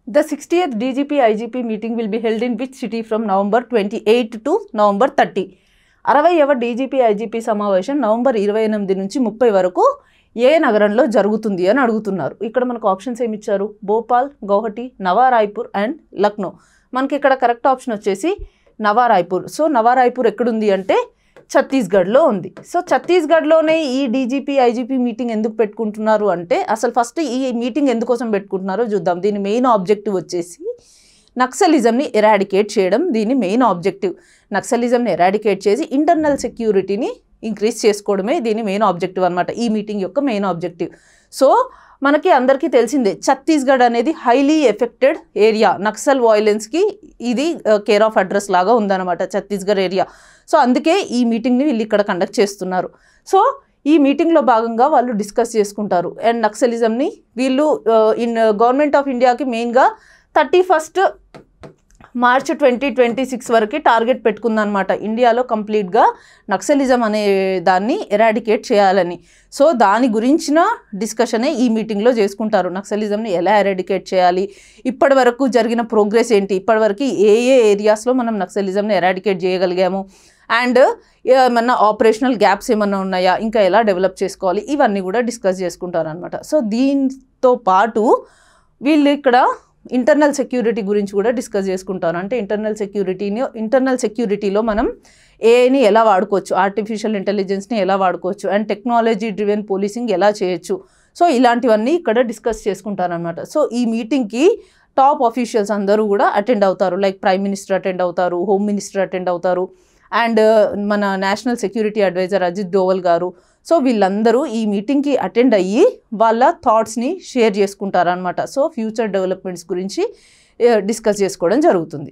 The 60th DGP-IGP meeting will be held in which city from November 28 to November 30? 60వ DGP-IGP సమావేశం November 28 నుంచి 30 వరకు ఏ నగరంలో జరుగుతుంది అని అడుగుతున్నారు. ఇక్కడ మనకు ఆప్షన్స్ ఏమి ఇచ్చారు? భోపాల్, గౌహటి, నవా రాయ్పూర్ అండ్ లక్నో. మనకి ఇక్కడ కరెక్ట్ ఆప్షన్ వచ్చేసి నవా రాయ్పూర్. సో నవా రాయ్పూర్ ఎక్కడుంది అంటే ఛత్తీస్గఢ్లో ఉంది. సో ఛత్తీస్గఢ్లోనే ఈ DGP-IGP మీటింగ్ ఎందుకు పెట్టుకుంటున్నారు అంటే, అసలు ఫస్ట్ ఈ మీటింగ్ ఎందుకోసం పెట్టుకుంటున్నారో చూద్దాం. దీని మెయిన్ ఆబ్జెక్టివ్ వచ్చేసి నక్సలిజంని ఎరాడికేట్ చేయడం. దీని మెయిన్ ఆబ్జెక్టివ్ నక్సలిజంని ఎరాడికేట్ చేసి ఇంటర్నల్ సెక్యూరిటీని ఇంక్రీజ్ చేసుకోవడమే దీని మెయిన్ ఆబ్జెక్టివ్ అనమాట, ఈ మీటింగ్ యొక్క మెయిన్ ఆబ్జెక్టివ్. సో మనకి అందరికీ తెలిసిందే ఛత్తీస్గఢ్ అనేది హైలీ ఎఫెక్టెడ్ ఏరియా. నక్సల్ వైలెన్స్కి ఇది కేర్ ఆఫ్ అడ్రస్ లాగా ఉందన్నమాట ఛత్తీస్గఢ్ ఏరియా. సో అందుకే ఈ మీటింగ్ని వీళ్ళు ఇక్కడ కండక్ట్ చేస్తున్నారు. సో ఈ మీటింగ్లో భాగంగా వాళ్ళు డిస్కస్ చేసుకుంటారు. అండ్ నక్సలిజంని వీళ్ళు గవర్నమెంట్ ఆఫ్ ఇండియాకి మెయిన్గా 31 మార్చ్ 2026 వరకు టార్గెట్ పెట్టుకుందనమాట, ఇండియాలో కంప్లీట్గా నక్సలిజం అనే దాన్ని ఎరాడికేట్ చేయాలని. సో దాని గురించిన డిస్కషనే ఈ మీటింగ్లో చేసుకుంటారు. నక్సలిజంని ఎలా ఎరాడికేట్ చేయాలి, ఇప్పటి వరకు జరిగిన ప్రోగ్రెస్ ఏంటి, ఇప్పటివరకు ఏ ఏరియాస్లో మనం నక్సలిజంని ఎరాడికేట్ చేయగలిగాము, అండ్ ఏమన్నా ఆపరేషనల్ గ్యాప్స్ ఏమన్నా ఉన్నాయా, ఇంకా ఎలా డెవలప్ చేసుకోవాలి, ఇవన్నీ కూడా డిస్కస్ చేసుకుంటారు అనమాట. సో దీంతో పాటు వీళ్ళు ఇక్కడ ఇంటర్నల్ సెక్యూరిటీ గురించి కూడా డిస్కస్ చేసుకుంటారు. అంటే ఇంటర్నల్ సెక్యూరిటీలో మనం ఏఐని ఎలా వాడుకోవచ్చు, ఆర్టిఫిషియల్ ఇంటెలిజెన్స్ని ఎలా వాడుకోవచ్చు, అండ్ టెక్నాలజీ డ్రివెన్ పోలీసింగ్ ఎలా చేయొచ్చు. సో ఇలాంటివన్నీ ఇక్కడ డిస్కస్ చేసుకుంటారనమాట. సో ఈ మీటింగ్కి టాప్ ఆఫీషియల్స్ అందరూ కూడా అటెండ్ అవుతారు. లైక్ ప్రైమ్ మినిస్టర్ అటెండ్ అవుతారు, హోమ్ మినిస్టర్ అటెండ్ అవుతారు, అండ్ మన national security advisor Ajit Doval గారు. సో వీళ్ళందరూ ఈ మీటింగ్కి అటెండ్ అయ్యి వాళ్ళ థాట్స్ని షేర్ చేసుకుంటారనమాట. సో ఫ్యూచర్ డెవలప్మెంట్స్ గురించి డిస్కస్ చేసుకోవడం జరుగుతుంది.